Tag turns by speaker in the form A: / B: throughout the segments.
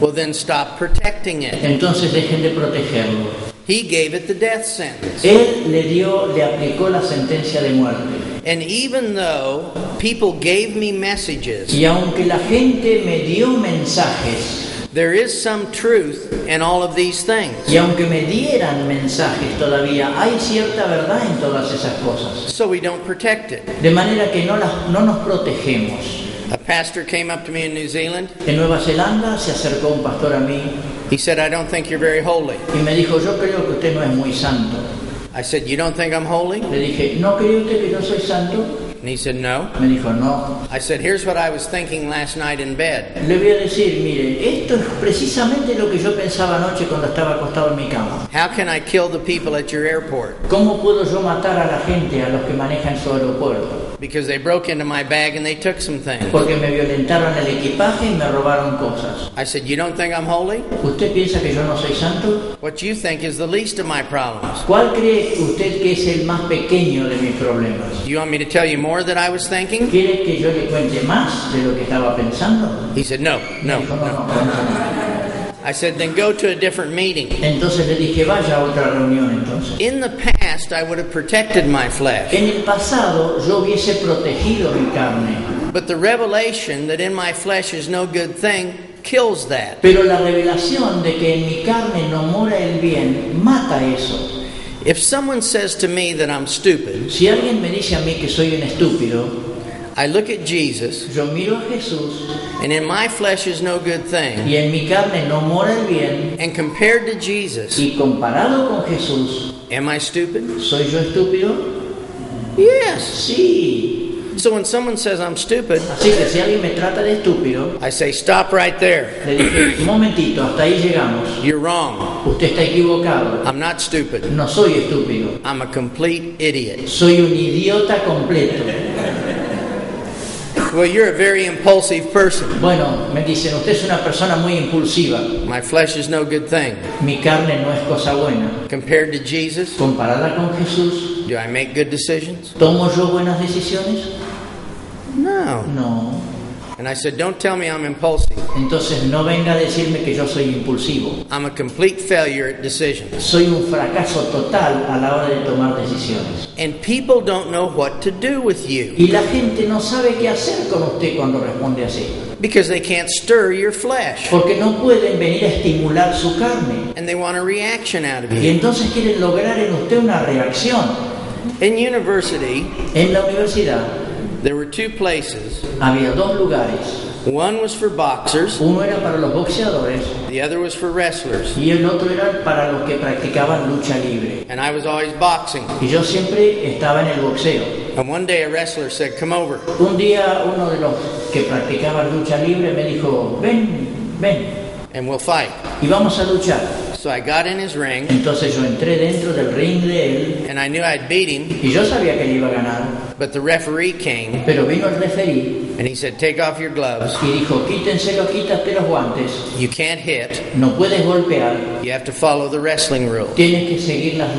A: Well, then stop protecting it.
B: entonces dejen de protegerlo.
A: He gave it the death sentence.
B: Él le aplicó la sentencia de muerte.
A: And even though people gave me messages,
B: Y aunque la gente me dio mensajes,
A: there is some truth in all of these things.
B: y aunque me dieran mensajes todavía, hay cierta verdad en todas esas cosas.
A: So we don't protect it.
B: De manera que no nos protegemos.
A: A pastor came up to me in New Zealand.
B: En Nueva Zelanda se acercó un pastor a mí
A: He said, I don't think you're very holy.
B: y me dijo, yo creo que usted no es muy santo.
A: I said, you don't think I'm holy?
B: Le dije, ¿no cree usted que yo soy santo?
A: And he said, no.
B: Me dijo, no.
A: I said, here's what I was thinking last night in bed.
B: Le voy a decir, mire, esto es precisamente lo que yo pensaba anoche cuando estaba acostado en mi cama.
A: How can I kill the people at your airport?
B: ¿Cómo puedo yo matar a la gente, a los que manejan su aeropuerto?
A: Because they broke into my bag and they took some things.
B: Porque me violentaron el equipaje y me robaron cosas.
A: I said, you don't think I'm holy?
B: ¿Usted piensa que yo no soy santo?
A: What you think is the least of my problems.
B: ¿Cuál cree usted que es el más pequeño de mis problemas?
A: You want me to tell you more that I was thinking?
B: ¿Quiere que yo le cuente más de lo que estaba pensando?
A: He said, no.
B: Me dijo, no.
A: I said, then go to a different meeting.
B: Entonces le dije, vaya a otra reunión entonces.
A: In the past, I would have protected my flesh.
B: En el pasado yo hubiese protegido mi carne.
A: But the revelation that in my flesh is no good thing kills that.
B: Pero la revelación de que en mi carne no mora el bien mata eso.
A: If someone says to me that I'm stupid,
B: Si alguien me dice a mí que soy un estúpido,
A: I look at Jesus,
B: yo miro a Jesús
A: and in my flesh is no good thing.
B: y en mi carne no mora el bien,
A: And compared to Jesus,
B: y comparado con Jesús,
A: am I stupid?
B: ¿soy yo estúpido?
A: Yes.
B: Sí.
A: So when someone says I'm stupid,
B: Así que si alguien me trata de estúpido,
A: I say, stop right there.
B: le dije, un momentito, hasta ahí llegamos.
A: You're wrong.
B: Usted está equivocado.
A: I'm not stupid.
B: No soy estúpido.
A: I'm a complete idiot.
B: Soy un idiota completo.
A: Well, you're a very impulsive person.
B: Bueno, me dicen, usted es una persona muy impulsiva.
A: My flesh is no good thing.
B: Mi carne no es cosa buena.
A: Compared to Jesus,
B: Comparada con Jesús,
A: do I make good decisions?
B: ¿tomo yo buenas decisiones?
A: No.
B: No.
A: And I said, don't tell me I'm impulsive.
B: Entonces no venga a decirme que yo soy impulsivo.
A: I'm a complete failure at decisions.
B: Soy un fracaso total a la hora de tomar decisiones.
A: And people don't know what to do with you
B: Y la gente no sabe qué hacer con usted cuando responde así.
A: because they can't stir your flesh.
B: Porque no pueden venir a estimular su carne.
A: And they want a reaction out of
B: Y
A: you.
B: entonces quieren lograr en usted una reacción.
A: In university,
B: En la universidad
A: there were two places.
B: había dos lugares.
A: One was for boxers,
B: Uno era para los boxeadores
A: the other was for wrestlers.
B: y el otro era para los que practicaban lucha libre.
A: And I was always boxing.
B: Y yo siempre estaba en el boxeo.
A: And one day a wrestler said, come over.
B: Un día uno de los que practicaban lucha libre me dijo, ven,
A: And we'll fight.
B: y vamos a luchar.
A: So I got in his ring,
B: Entonces yo entré dentro del ring de él
A: and I knew I'd beat him,
B: y yo sabía que le iba a ganar,
A: but the referee came,
B: pero vino el referí
A: and he said, take off your gloves.
B: y dijo, quítate los guantes,
A: You can't hit.
B: no puedes golpear,
A: You have to follow the wrestling rules.
B: tienes que seguir las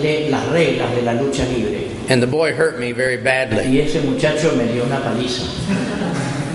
B: reglas de la lucha libre.
A: And the boy hurt me very badly.
B: Y ese muchacho me dio una paliza.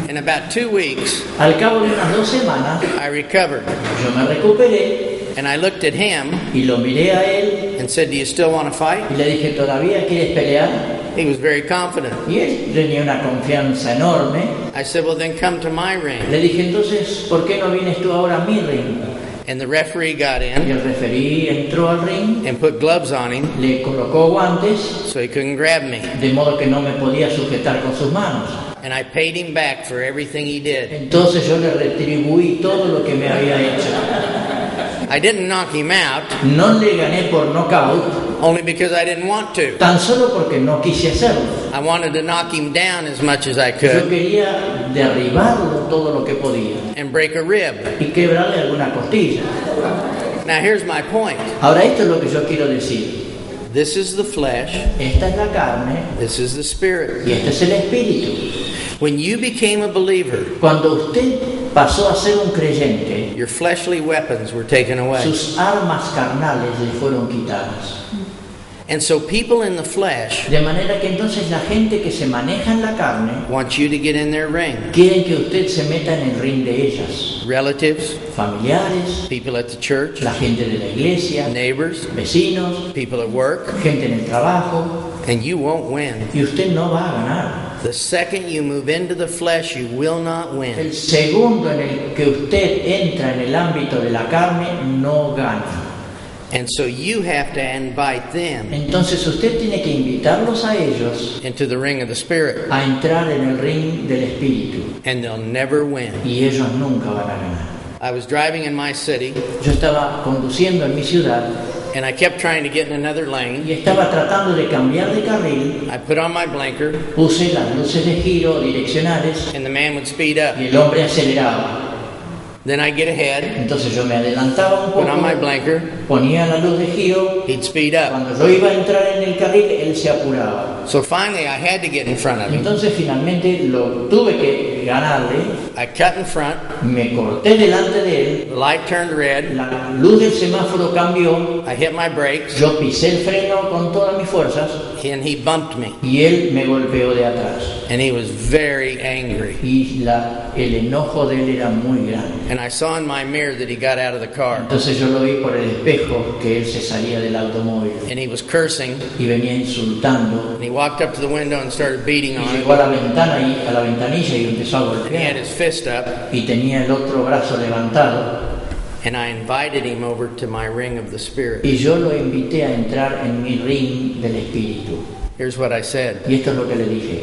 A: In about 2 weeks,
B: Al cabo de unas 2 semanas,
A: I recovered.
B: yo me recuperé
A: And I looked at him
B: y lo miré a él
A: and said, do you still want to fight?
B: y le dije, ¿todavía quieres pelear?
A: He was very confident.
B: Y él tenía una confianza enorme.
A: I said, well, then come to my ring.
B: Le dije, entonces, ¿por qué no vienes tú ahora a mi ring?
A: And the referee got
B: Y
A: in
B: el referí entró al ring,
A: and put gloves on him
B: le colocó guantes,
A: so he couldn't grab me.
B: de modo que no me podía sujetar con sus manos.
A: And I paid him back for everything he did.
B: Entonces yo le retribuí todo lo que me había hecho.
A: I didn't knock him out,
B: No le gané por knockout,
A: only because I didn't want to.
B: tan solo porque no quise hacerlo.
A: I wanted to knock him down as much as I
B: Yo
A: could
B: quería derribarlo todo lo que podía
A: and break a rib.
B: y quebrarle alguna costilla.
A: Now here's my point.
B: Ahora esto es lo que yo quiero decir.
A: This is the flesh,
B: Esta es la carne
A: this is the spirit.
B: y este es el espíritu.
A: When you became a believer,
B: Cuando usted pasó a ser un creyente,
A: your fleshly weapons were taken away.
B: sus armas carnales le fueron quitadas.
A: And so people in the flesh
B: De manera que entonces la gente que se maneja en la carne
A: want you to get in their ring.
B: quieren que usted se meta en el ring de ellas.
A: Relatives,
B: Familiares,
A: people at the church,
B: la gente de la iglesia,
A: neighbors,
B: vecinos,
A: people at work,
B: gente en el trabajo,
A: and you won't win.
B: y usted no va a ganar.
A: The second you move into the flesh, you will not win.
B: El segundo en el que usted entra en el ámbito de la carne no gana.
A: And so you have to invite them
B: Entonces usted tiene que invitarlos a ellos
A: into the ring of the Spirit,
B: a entrar en el ring del espíritu,
A: and they'll never win.
B: y ellos nunca van a ganar.
A: I was driving in my city,
B: Yo estaba conduciendo en mi ciudad
A: and I kept trying to get in another lane.
B: y estaba tratando de cambiar de carril.
A: I put on my blinker,
B: Puse las luces de giro direccionales
A: and the man would speed up.
B: y el hombre aceleraba.
A: Then I'd get ahead,
B: Entonces yo me adelantaba un
A: put on my
B: poco,
A: blinker,
B: ponía la luz de giro.
A: he'd speed up.
B: Cuando yo iba a entrar en el carril, él se apuraba.
A: So finally I had to get in front of him.
B: Entonces finalmente lo tuve que ganarle.
A: I cut in front,
B: Me corté delante de él.
A: the light turned red,
B: La luz del semáforo cambió.
A: I hit my brakes,
B: Yo pisé el freno con todas mis fuerzas
A: and he bumped me.
B: y él me golpeó de atrás.
A: And he was very angry.
B: Y el enojo de él era muy grande.
A: And I saw in my mirror that he got out of the car.
B: Entonces yo lo vi por el espejo que él se salía del automóvil
A: And he was cursing.
B: y venía insultando.
A: And he walked up to the window and started beating
B: Y
A: on it.
B: llegó a la ventana y a la ventanilla y empezó a
A: And he had
B: golpear.
A: his fist up.
B: Y tenía el otro brazo levantado.
A: And I invited him over to my ring of the Spirit.
B: Y yo lo invité a entrar en mi ring del espíritu.
A: Here's what I said.
B: Y esto es lo que le dije.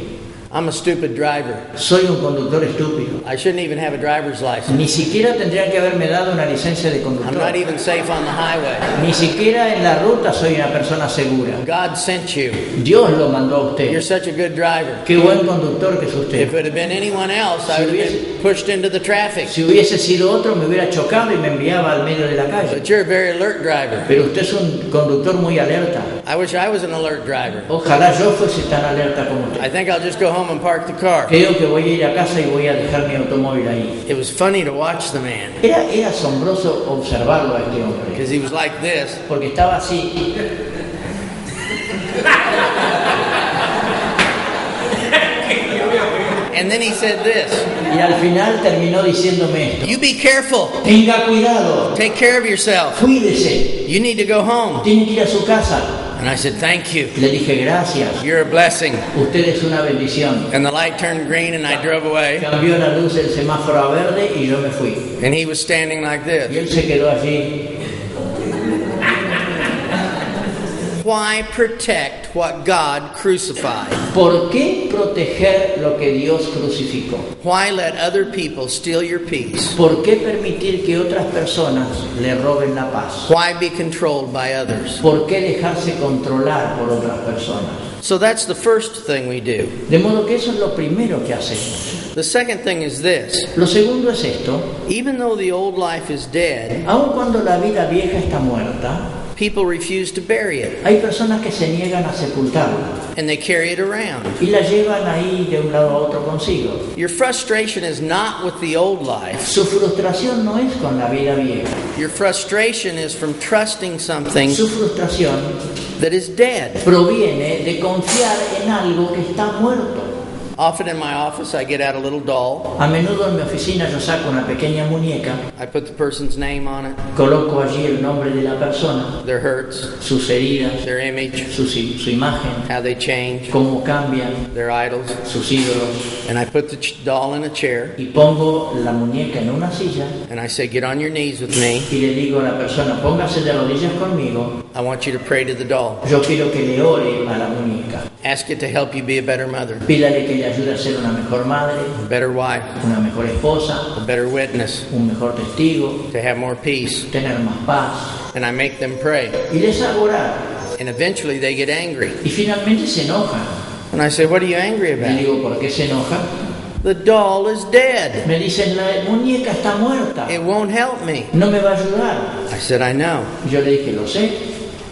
A: I'm a stupid driver.
B: Soy un conductor estúpido.
A: I shouldn't even have a driver's license.
B: Ni siquiera tendrían que haberme dado una licencia de
A: I'm
B: conductor.
A: not even safe on the highway.
B: Ni siquiera en la ruta soy una persona segura.
A: God sent you.
B: Dios lo mandó a
A: You're
B: usted.
A: such a good driver.
B: Qué buen conductor que es
A: If
B: usted.
A: it had been anyone else, I would have been pushed into the traffic.
B: Si hubiese sido otro me hubiera chocado y me enviaba al medio de la calle.
A: But you're a very alert driver.
B: Pero usted es un conductor muy alerta.
A: I wish I was an alert driver.
B: Ojalá yo fuese tan alerta como
A: I
B: usted.
A: think I'll just go home and park the car.
B: Creo que voy a ir a casa y voy a dejar mi automóvil ahí.
A: It was funny to watch the man
B: Era asombroso observarlo a este hombre.
A: because he was like this.
B: Porque estaba así.
A: And then he said this,
B: Y al final terminó diciéndome esto.
A: you be careful.
B: Tenga cuidado.
A: Take care of yourself.
B: Cuídese.
A: You need to go home.
B: Tiene que ir a su casa.
A: And I said, thank you.
B: Le dije gracias.
A: You're a blessing.
B: Usted es una bendición.
A: And the light turned green and I drove away.
B: Cambió la luz del semáforo a verde y yo me fui.
A: And he was standing like
B: Y
A: this.
B: él se quedó allí.
A: Why protect what God crucified?
B: ¿Por qué proteger lo que Dios crucificó?
A: Why let other people steal your peace?
B: ¿Por qué permitir que otras personas le roben la paz?
A: Why be controlled by others?
B: ¿Por qué dejarse controlar por otras personas?
A: So that's the first thing we do.
B: De modo que eso es lo primero que hacemos.
A: The second thing is this.
B: Lo segundo es esto.
A: Even though the old life is dead,
B: Aun cuando la vida vieja está muerta,
A: people refuse to bury it.
B: hay personas que se niegan a sepultarla
A: And they carry it around.
B: y la llevan ahí de un lado a otro consigo.
A: Your frustration is not with the old life.
B: Su frustración no es con la vida vieja.
A: Your frustration is from trusting something
B: Su frustración
A: that is dead.
B: proviene de confiar en algo que está muerto.
A: Often in my office, I get out a little doll.
B: A menudo en mi oficina yo saco una pequeña muñeca,
A: I put the person's name on it,
B: coloco allí el nombre de la persona,
A: their hurts,
B: sus heridas,
A: their image,
B: su imagen,
A: how they change,
B: cómo cambian,
A: their idols.
B: sus ídolos,
A: And I put the doll in a chair,
B: y pongo la muñeca en una silla
A: and I say, get on your knees with me.
B: y le digo a la persona, póngase de rodillas conmigo,
A: I want you to pray to the doll.
B: yo quiero que le ore a la muñeca,
A: Ask it to help you be a better mother,
B: pídale que le ayude a ser una mejor madre,
A: a better wife,
B: una mejor esposa,
A: a better witness,
B: un mejor testigo,
A: to have more peace.
B: tener más paz,
A: And I make them pray.
B: y les hago orar,
A: And eventually they get angry.
B: y finalmente se enojan.
A: And I say, what are you angry
B: Le
A: about?
B: digo, ¿por qué se enojan?
A: The doll is dead.
B: Me dicen, la muñeca está muerta,
A: It won't help me.
B: no me va a ayudar.
A: I said, I know.
B: Y yo le dije, lo sé,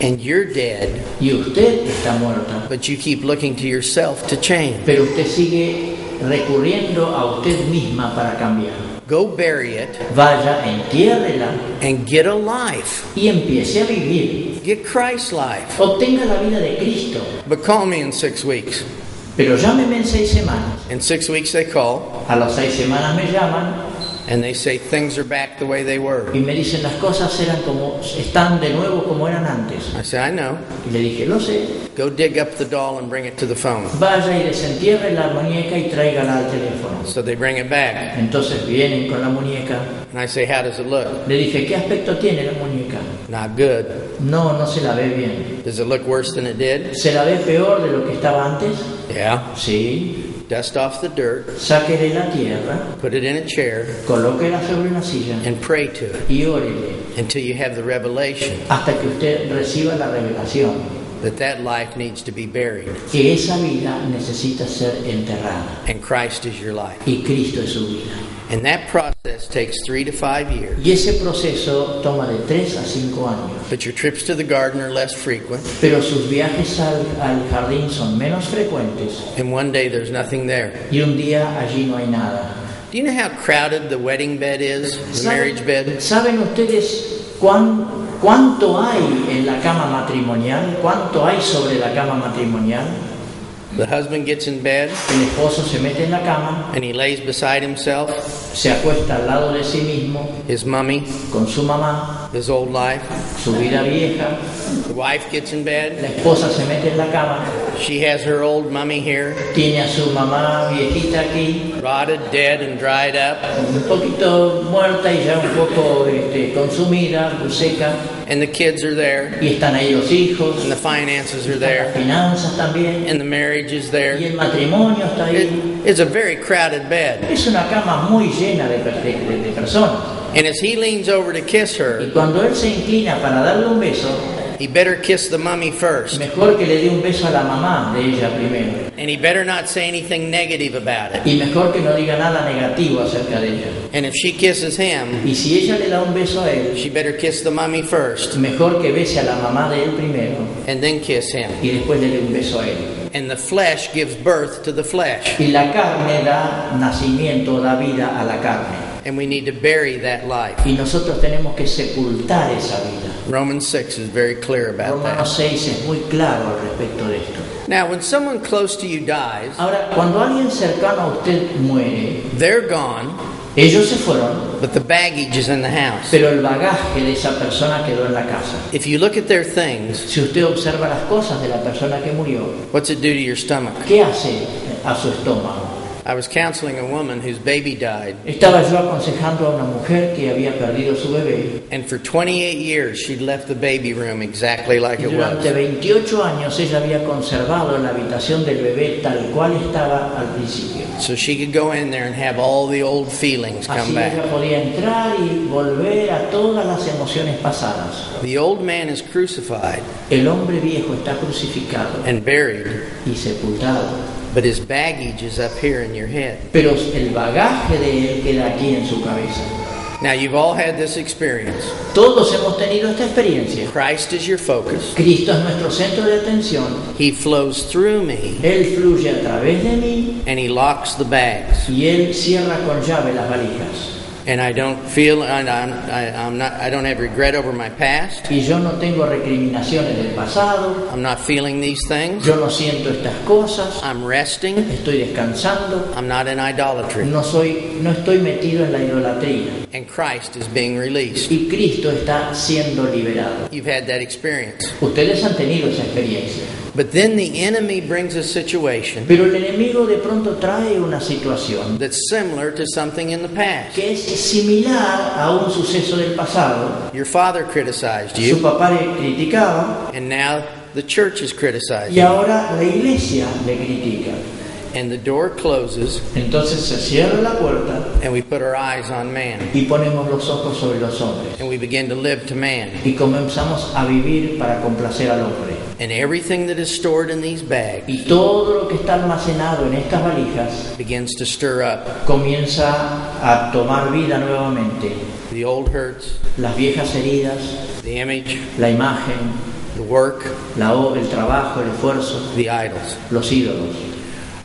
A: And you're dead,
B: y usted está muerta,
A: but you keep looking to yourself to change.
B: pero usted sigue recurriendo a usted misma para cambiar.
A: Go bury it
B: Vaya, entiérrela
A: and get a life.
B: y empiece a vivir.
A: Get Christ's life.
B: Obtenga la vida de Cristo.
A: But call me in 6 weeks.
B: Pero llámeme en 6 semanas.
A: In 6 weeks they call.
B: A las 6 semanas me llaman.
A: And they say things are back the way they were.
B: Y me dicen las cosas están de nuevo como eran antes.
A: I say, I know.
B: Y le dije, lo sé.
A: Go dig up the doll and bring it to the phone.
B: Vaya y desentierre la muñeca y tráigala al teléfono.
A: So they bring it back.
B: Entonces vienen con la muñeca.
A: And I say, how does it look?
B: Le dije, ¿qué aspecto tiene la muñeca?
A: Not good.
B: No, no se la ve bien.
A: Does it look worse than it did?
B: ¿Se la ve peor de lo que estaba antes?
A: Yeah.
B: Sí.
A: Dust off the dirt.
B: Sáquele la tierra.
A: Put it in a chair.
B: Colóquela sobre una silla.
A: And pray to it.
B: Y órele.
A: Until you have the revelation.
B: Hasta que usted reciba la revelación.
A: That life needs to be buried.
B: Que esa vida necesita ser enterrada.
A: And Christ is your life.
B: Y Cristo es su vida.
A: And that process takes 3 to 5 years.
B: Y ese proceso toma de 3 a 5 años.
A: But your trips to the garden are less frequent.
B: Pero sus viajes al jardín son menos frecuentes.
A: And one day there's nothing there.
B: Y un día allí no hay nada.
A: Do you know how crowded the wedding bed is? The marriage bed?
B: ¿Saben ustedes cuánto hay en la cama matrimonial? ¿Cuánto hay sobre la cama matrimonial?
A: The husband gets in bed.
B: El esposo se mete en la cama.
A: And he lays beside himself.
B: Se acuesta al lado de sí mismo.
A: His mummy.
B: Con su mamá.
A: His old life.
B: Su vida vieja.
A: The wife gets in bed.
B: La esposa se mete en la cama.
A: She has her old mummy here.
B: Tiene a su mamá viejita aquí.
A: Rotted, dead, and dried up.
B: Un poquito muerta y ya un poco consumida, seca.
A: And the kids are there.
B: Y están ahí los hijos.
A: And the finances are there.
B: Las finanzas también.
A: And the marriage is there.
B: Y el matrimonio está ahí.
A: It's a very crowded bed.
B: Es una cama muy llena de personas.
A: And as he leans over to kiss her,
B: y cuando él se inclina para darle un beso,
A: he better kiss the mummy first.
B: Mejor que le dé un beso a la mamá de ella primero.
A: And he better not say anything negative about it.
B: Y mejor que no diga nada negativo acerca de ella.
A: And if she kisses him,
B: y si ella le da un beso a él,
A: she better kiss the mummy first.
B: Mejor que bese a la mamá de él primero.
A: And then kiss him.
B: Y después le dé un beso a él.
A: And the flesh gives birth to the flesh.
B: Y la carne da nacimiento, da vida a la carne.
A: And we need to bury that life.
B: Y nosotros tenemos que sepultar esa vida.
A: Romans 6 is very clear about that.
B: Romanos 6 es muy claro al respecto de esto.
A: Now, when someone close to you dies,
B: ahora, cuando alguien cercano a usted muere,
A: they're gone.
B: Ellos se fueron,
A: but the baggage is in the house.
B: Pero el bagaje de esa persona quedó en la casa.
A: If you look at their things,
B: si usted observa las cosas de la persona que murió,
A: what's it do to your stomach?
B: ¿Qué hace a su estómago?
A: I was counseling a woman whose baby died.
B: Estaba yo aconsejando a una mujer que había perdido su bebé.
A: And for 28 years she'd left the baby room exactly like it was.
B: Durante 28 años ella había conservado la habitación del bebé tal cual estaba al principio.
A: So she could go in there and have all the old feelings come back.
B: Así ella podía entrar y volver a todas las emociones pasadas.
A: The old man is crucified.
B: El hombre viejo está crucificado.
A: And buried.
B: Y sepultado.
A: But his baggage is up here in your head.
B: Pero el bagaje de él queda aquí en su cabeza.
A: Now you've all had this experience.
B: Todos hemos tenido esta experiencia.
A: Christ is your focus.
B: Cristo es nuestro centro de atención.
A: He flows through me.
B: Él fluye a través de mí.
A: And he locks the bags.
B: Y él cierra con llave las valijas.
A: And I don't feel, I don't have regret over my past.
B: Y yo no tengo recriminaciones del pasado.
A: I'm not feeling these things.
B: Yo no siento estas cosas.
A: I'm resting.
B: Estoy descansando.
A: I'm not in idolatry.
B: No estoy metido en la idolatría.
A: And Christ is being released.
B: Y Cristo está siendo liberado.
A: You've had that experience.
B: Ustedes han tenido esa experiencia.
A: But then the enemy brings a situation.
B: Pero el enemigo de pronto trae una situación
A: that's similar to something in the past.
B: Que es similar a un suceso del pasado.
A: Your father criticized you.
B: Su papá le criticaba.
A: And now the church is criticizing
B: you. Y ahora la iglesia le critica.
A: And the door closes.
B: Entonces se cierra la puerta.
A: And we put our eyes on man.
B: Y ponemos los ojos sobre los hombres.
A: And we begin to live to man.
B: Y comenzamos a vivir para complacer al hombre.
A: And everything that is stored in these bags.
B: Y todo lo que está almacenado en estas valijas.
A: Begins to stir up.
B: Comienza a tomar vida nuevamente.
A: The old hurts.
B: Las viejas heridas.
A: The image.
B: La imagen.
A: The work.
B: El trabajo, el esfuerzo.
A: The idols.
B: Los ídolos.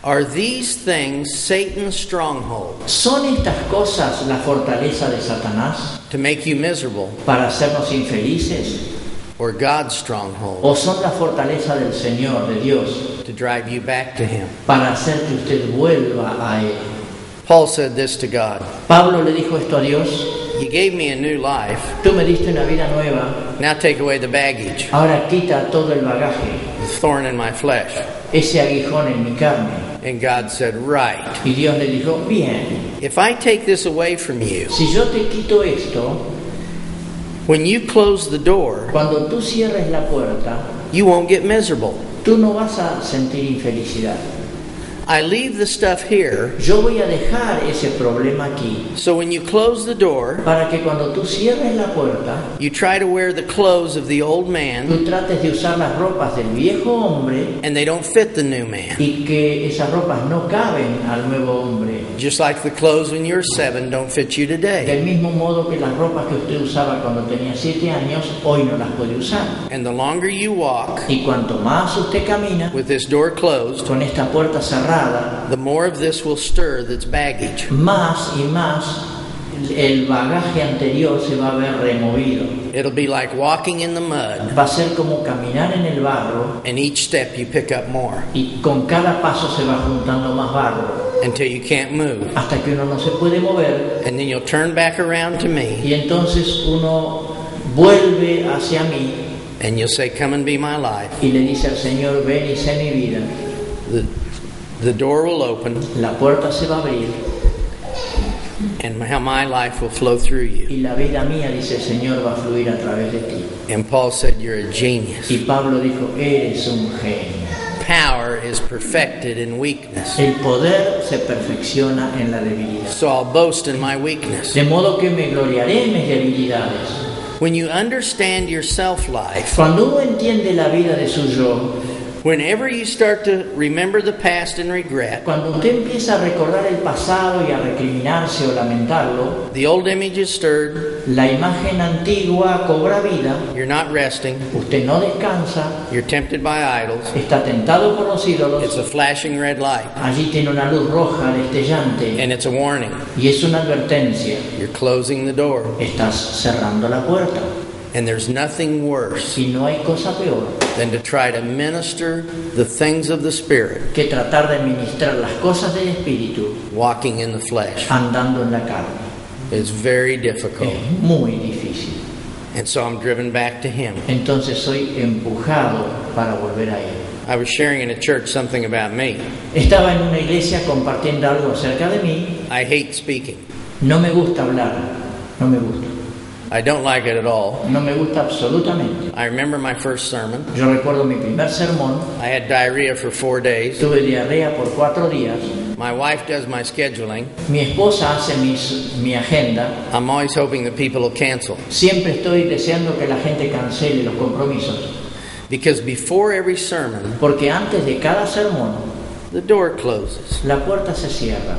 A: Are these things Satan's strongholds?
B: ¿Son estas cosas la fortaleza de Satanás?
A: To make you miserable.
B: Para hacernos infelices.
A: or God's stronghold
B: o son la fortaleza del Señor, de Dios,
A: to drive you back to Him.
B: para hacer que usted vuelva a Él.
A: Paul said this to God.
B: Pablo le dijo esto a Dios:
A: You gave me a new life.
B: tú me diste una vida nueva,
A: Now take away the baggage,
B: ahora quita todo el bagaje,
A: the thorn in my flesh.
B: ese aguijón en mi carne.
A: And God said, right.
B: Y Dios le dijo: bien,
A: If I take this away from you,
B: si yo te quito esto,
A: when you close the door,
B: cuando tú cierres la puerta,
A: you won't get miserable.
B: tú no vas a sentir infelicidad.
A: I leave the stuff here,
B: Yo voy a dejar ese problema aquí,
A: so when you close the door,
B: para que cuando tú cierres la puerta,
A: you try to wear the clothes of the old man,
B: tú trates de usar las ropas del viejo hombre
A: and they don't fit the new man.
B: y que esas ropas no caben al nuevo hombre.
A: Just like the clothes when you're 7 don't fit you today.
B: Del mismo modo que las ropas que usted usaba cuando tenía 7 años, hoy no las puede usar.
A: And the longer you walk
B: Y cuanto más usted camina
A: with this door closed,
B: con esta puerta cerrada,
A: the more of this will stir that's baggage.
B: más y más el bagaje anterior se va a ver removido.
A: It'll be like walking in the mud,
B: Va a ser como caminar en el barro,
A: and each step you pick up more
B: y con cada paso se va juntando más barro
A: until you can't move.
B: hasta que uno no se puede mover,
A: And then you'll turn back around to me
B: y entonces uno vuelve hacia mí
A: and you'll say, come and be my life.
B: y le dice al Señor: ven y sé mi vida.
A: The door will open
B: La puerta se va a abrir
A: and my life will flow through you.
B: y la vida mía, dice el Señor, va a fluir a través de ti.
A: And Paul said, you're a genius.
B: Y Pablo dijo: eres un genio.
A: Power is perfected in weakness.
B: El poder se perfecciona en la debilidad.
A: So I'll boast in my weakness.
B: De modo que me gloriaré en mis debilidades.
A: When you understand your self-life,
B: Cuando uno entiende la vida de su yo,
A: whenever you start to remember the past and regret,
B: cuando usted empieza a recordar el pasado y a recriminarse o lamentarlo,
A: the old image is stirred,
B: la imagen antigua cobra vida,
A: you're not resting,
B: usted no descansa,
A: you're tempted by idols,
B: está tentado por los
A: it's
B: ídolos,
A: a flashing red light,
B: allí tiene una luz roja destellante
A: and it's a warning.
B: y es una advertencia:
A: You're closing the door,
B: estás cerrando la puerta.
A: and there's nothing worse
B: Y no hay cosa peor
A: than to try to minister the things of the Spirit
B: que tratar de ministrar las cosas del Espíritu
A: walking in the flesh.
B: andando en la carne.
A: It's very difficult.
B: Es muy difícil.
A: And so I'm driven back to Him.
B: Entonces soy empujado para volver a Él.
A: I was sharing in a church something about me.
B: Estaba en una iglesia compartiendo algo acerca de mí.
A: I hate speaking.
B: No me gusta hablar. No me gusta.
A: I don't like it at all.
B: No me gusta absolutamente.
A: I remember my first sermon.
B: Yo recuerdo mi primer sermón.
A: I had diarrhea for 4 days.
B: Tuve diarrea por 4 días.
A: My wife does my scheduling.
B: Mi esposa hace mi agenda.
A: I'm always hoping that people will cancel.
B: Siempre estoy deseando que la gente cancele los compromisos.
A: Because before every sermon,
B: Porque antes de cada sermón,
A: the door closes.
B: la puerta se cierra.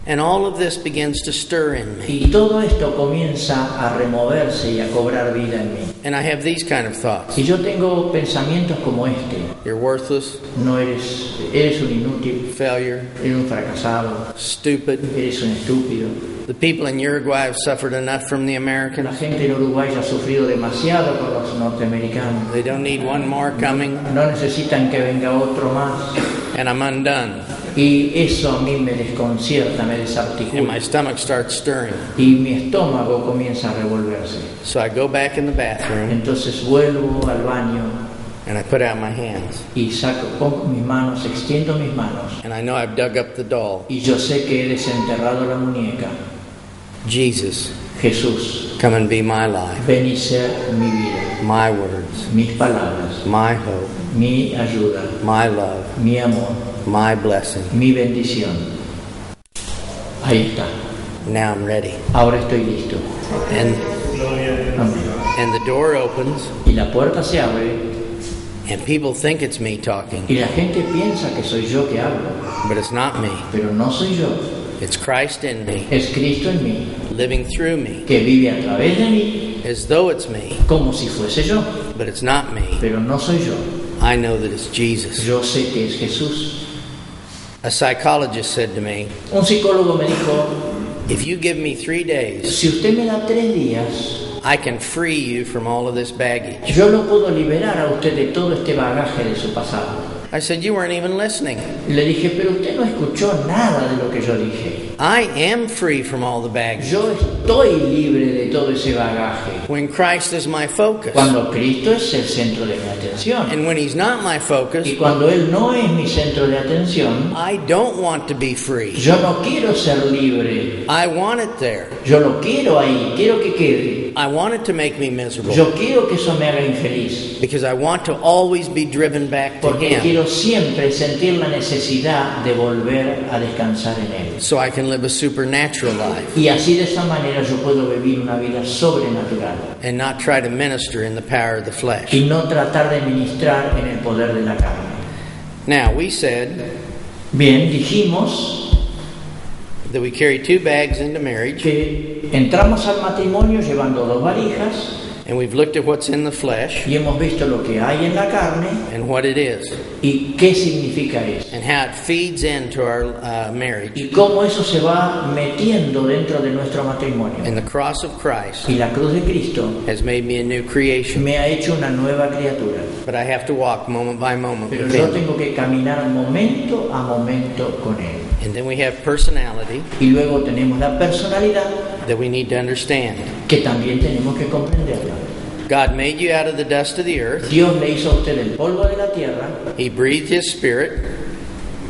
A: And all of this begins to stir in me.
B: Y todo esto comienza a removerse y a cobrar vida en mí.
A: And I have these kind of thoughts.
B: Y yo tengo pensamientos como este.
A: You're worthless,
B: No eres un inútil,
A: failure,
B: eres un fracasado,
A: stupid.
B: eres un estúpido.
A: The people in Uruguay have suffered enough from the
B: La
A: Americans.
B: gente en Uruguay ya ha sufrido demasiado con los norteamericanos.
A: They don't need one more coming,
B: No necesitan que venga otro más.
A: and I'm undone.
B: Y eso a mí me desconcierta, me
A: And my
B: desarticula.
A: stomach starts stirring.
B: Y mi estómago comienza a revolverse.
A: So I go back in the bathroom
B: Entonces vuelvo al baño
A: and I put out my hands.
B: y pongo mis manos, extiendo mis manos.
A: And I know I've dug up the doll.
B: Y yo sé que he desenterrado la muñeca.
A: Jesus,
B: Jesús,
A: come and be my life,
B: ven y ser mi vida,
A: my words,
B: mis palabras,
A: my hope,
B: mi ayuda,
A: my love,
B: mi amor,
A: my blessing.
B: mi bendición. Ahí está.
A: Now I'm ready.
B: Ahora estoy listo.
A: And
B: Amén.
A: the door opens
B: Y la puerta se abre
A: and people think it's me talking,
B: y la gente piensa que soy yo que hablo,
A: but it's not me.
B: pero no soy yo.
A: It's Christ in me,
B: Es Cristo en mí,
A: living through me,
B: que vive a través de mí,
A: as though it's me,
B: como si fuese yo,
A: but it's not me.
B: pero no soy yo.
A: I know that it's Jesus.
B: Yo sé que es Jesús.
A: A psychologist said to me,
B: Un psicólogo me dijo:
A: if you give me 3 days
B: si usted me da 3 días
A: I can free you from all of this baggage.
B: Yo lo puedo liberar a usted de todo este bagaje de su pasado.
A: I said, you weren't even listening.
B: Le dije, pero usted no escuchó nada de lo que yo dije.
A: I am free from all the baggage.
B: Yo estoy libre de todo ese bagaje.
A: When Christ is my focus.
B: Cuando Cristo es el centro de mi atención.
A: And when He's not my focus.
B: Y cuando Él no es mi centro de atención.
A: I don't want to be free.
B: Yo no quiero ser libre.
A: I want it there.
B: Yo lo quiero ahí, quiero que quede.
A: I want it to make me miserable.
B: Yo quiero que eso me haga infeliz.
A: Because I want to always be driven back to
B: Porque
A: Him.
B: quiero siempre sentir la necesidad de volver a descansar en Él.
A: So I can live a supernatural life.
B: Y así de esa manera yo puedo vivir una vida sobrenatural.
A: And not try to minister in the power of the flesh.
B: Y no tratar de ministrar en el poder de la carne.
A: Now, we said
B: Bien, dijimos
A: that we carry 2 bags into marriage.
B: que entramos al matrimonio llevando 2 valijas.
A: And we've looked at what's in the flesh.
B: Y hemos visto lo que hay en la carne.
A: And what it is.
B: Y qué significa eso.
A: And how it feeds into our marriage.
B: Y cómo eso se va metiendo dentro de nuestro matrimonio.
A: And the cross of Christ
B: Y la cruz de Cristo
A: has made me a new creation.
B: me ha hecho una nueva criatura.
A: But I have to walk moment by moment
B: Pero
A: with
B: yo
A: Him.
B: tengo que caminar momento a momento con Él.
A: And then we have personality
B: Y luego tenemos la personalidad
A: that we need to understand.
B: que también tenemos que comprenderla.
A: God made you out of the dust of the earth.
B: Dios le hizo a usted el polvo de la tierra,
A: He breathed His Spirit,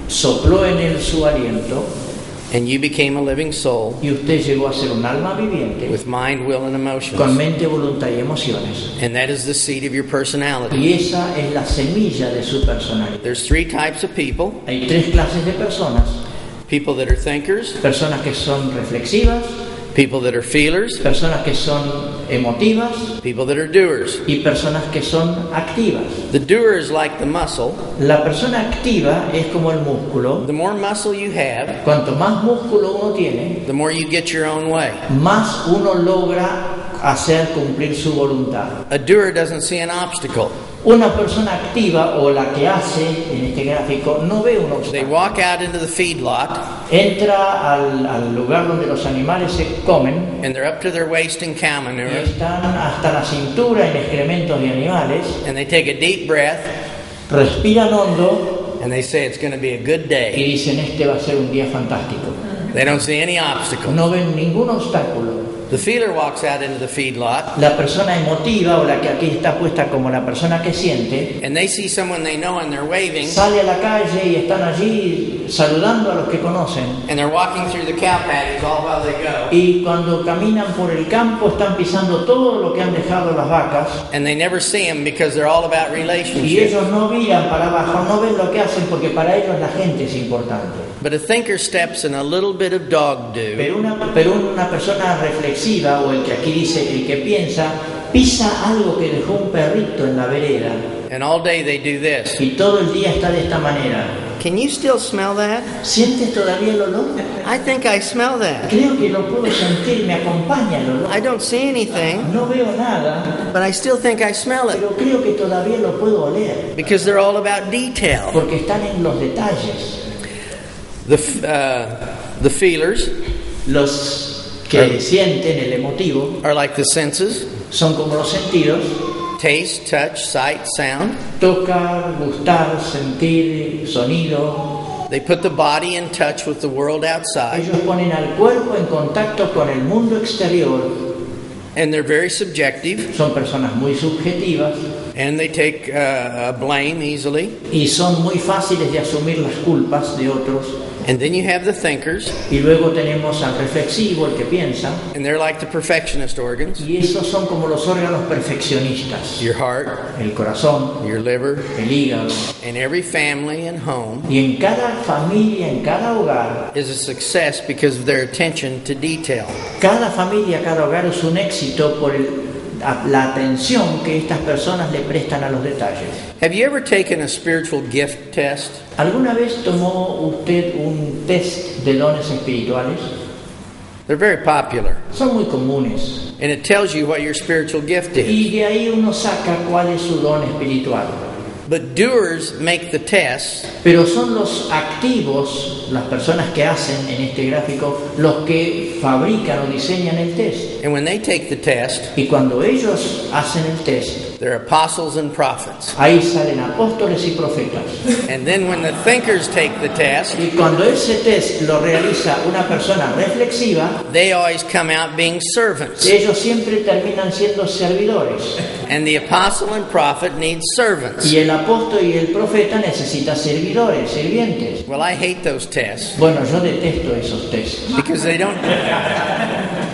B: sopló en él su aliento
A: and you became a living soul
B: y usted llegó a ser un alma viviente
A: with mind, will, and
B: con
A: emotions.
B: mente, voluntad y emociones.
A: And that is the seed of your personality.
B: Y esa es la semilla de su personalidad.
A: There's 3 types of people.
B: Hay 3 clases de personas.
A: People that are thinkers,
B: Personas que son reflexivas,
A: people that are feelers,
B: personas que son emotivas
A: people that are doers.
B: y personas que son activas.
A: The doer is like the muscle.
B: La persona activa es como el músculo.
A: The more muscle you have,
B: Cuanto más músculo uno tiene,
A: the more you get your own way.
B: más uno logra hacer cumplir su voluntad.
A: A doer doesn't see an obstacle.
B: Una persona activa, o la que hace en este gráfico, no ve un
A: They
B: obstáculo.
A: walk out into the feedlot
B: Entra al lugar donde los animales se comen
A: and they're up to their waist in cow
B: y
A: manure,
B: están hasta la cintura en excrementos de animales,
A: and they take a deep breath
B: respiran hondo
A: and they say it's going to be a good
B: y
A: day.
B: dicen: este va a ser un día fantástico.
A: They don't see any obstacle.
B: No ven ningún obstáculo.
A: The feeler walks out into the feedlot
B: La persona emotiva, o la que aquí está puesta como la persona que siente,
A: and they see someone they know and they're waving,
B: sale a la calle y están allí saludando a los que conocen.
A: and they're walking through the cow patties all while they go,
B: Y cuando caminan por el campo están pisando todo lo que han dejado las vacas.
A: and they never see them because they're all about
B: Y
A: relationships.
B: ellos no miran para abajo, no ven lo que hacen, porque para ellos la gente es importante.
A: But a thinker steps in a little bit of dog do,
B: Pero una persona reflexiva, o el que aquí dice el que piensa, pisa algo que dejó un perrito en la vereda
A: and all day they do this.
B: y todo el día está de esta manera.
A: Can you still smell that?
B: ¿Sientes todavía el olor?
A: I think I smell that.
B: Creo que lo puedo sentir, me acompaña el olor.
A: I don't see anything,
B: No veo nada,
A: but I still think I smell it
B: pero creo que todavía lo puedo oler,
A: because they're all about detail.
B: porque están en los detalles.
A: The feelers
B: Los que sienten, el emotivo,
A: are like the senses:
B: son como los sentidos:
A: taste, touch, sight, sound.
B: tocar, gustar, sentir, sonido.
A: They put the body in touch with the world outside,
B: Ellos ponen al cuerpo en contacto con el mundo exterior.
A: and they're very subjective,
B: Son personas muy subjetivas
A: and they take blame easily.
B: y son muy fáciles de asumir las culpas de otros.
A: And then you have the thinkers,
B: Y luego tenemos al reflexivo, el que piensa,
A: and they're like the perfectionist organs:
B: y esos son como los órganos perfeccionistas:
A: your heart,
B: el corazón,
A: your liver.
B: el hígado.
A: And every family and home
B: Y en cada familia, en cada hogar,
A: is a success because of their attention to detail.
B: cada familia, cada hogar es un éxito por la atención que estas personas le prestan a los detalles.
A: Have you ever taken a spiritual gift test?
B: ¿Alguna vez tomó usted un test de dones espirituales?
A: They're very popular,
B: Son muy comunes.
A: and it tells you what your spiritual gift is.
B: Y de ahí uno saca cuál es su don espiritual.
A: But doers make the tests,
B: Pero son los activos, las personas que hacen en este gráfico, los que fabrican o diseñan el test.
A: and when they take the test,
B: Y cuando ellos hacen el test,
A: they're apostles and prophets.
B: ahí salen apóstoles y profetas.
A: And then when the thinkers take the test,
B: Y cuando ese test lo realiza una persona reflexiva,
A: they always come out being servants.
B: ellos siempre terminan siendo servidores.
A: And the apostle and prophet need servants.
B: Y el apóstol y el profeta necesitan servidores, sirvientes.
A: Well, I hate those tests
B: Bueno, yo detesto esos tests.
A: because they don't.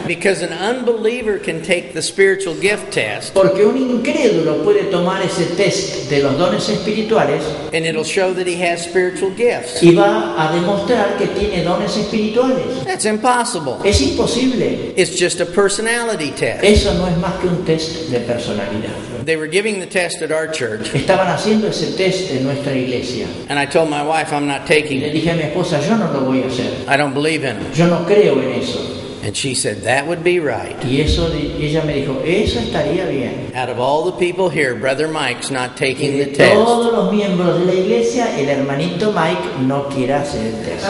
A: Because an unbeliever can take the spiritual gift test,
B: Porque un incrédulo puede tomar ese test de los dones espirituales
A: and it'll show that he has spiritual gifts.
B: y va a demostrar que tiene dones espirituales.
A: That's impossible.
B: Es imposible.
A: It's just a personality test.
B: Eso no es más que un test de personalidad.
A: They were giving the test at our church,
B: Estaban haciendo ese test en nuestra iglesia.
A: and I told my wife I'm not
B: Y
A: taking
B: le
A: it.
B: dije a mi esposa, yo no lo voy a hacer.
A: I don't believe in it.
B: Yo no creo en eso.
A: And she said, that would be right.
B: Y ella me dijo, eso estaría bien.
A: Out of all the people here, Brother Mike's not
B: Y
A: taking
B: de
A: the test.
B: todos los miembros de la iglesia, el hermanito Mike no quiere hacer el test.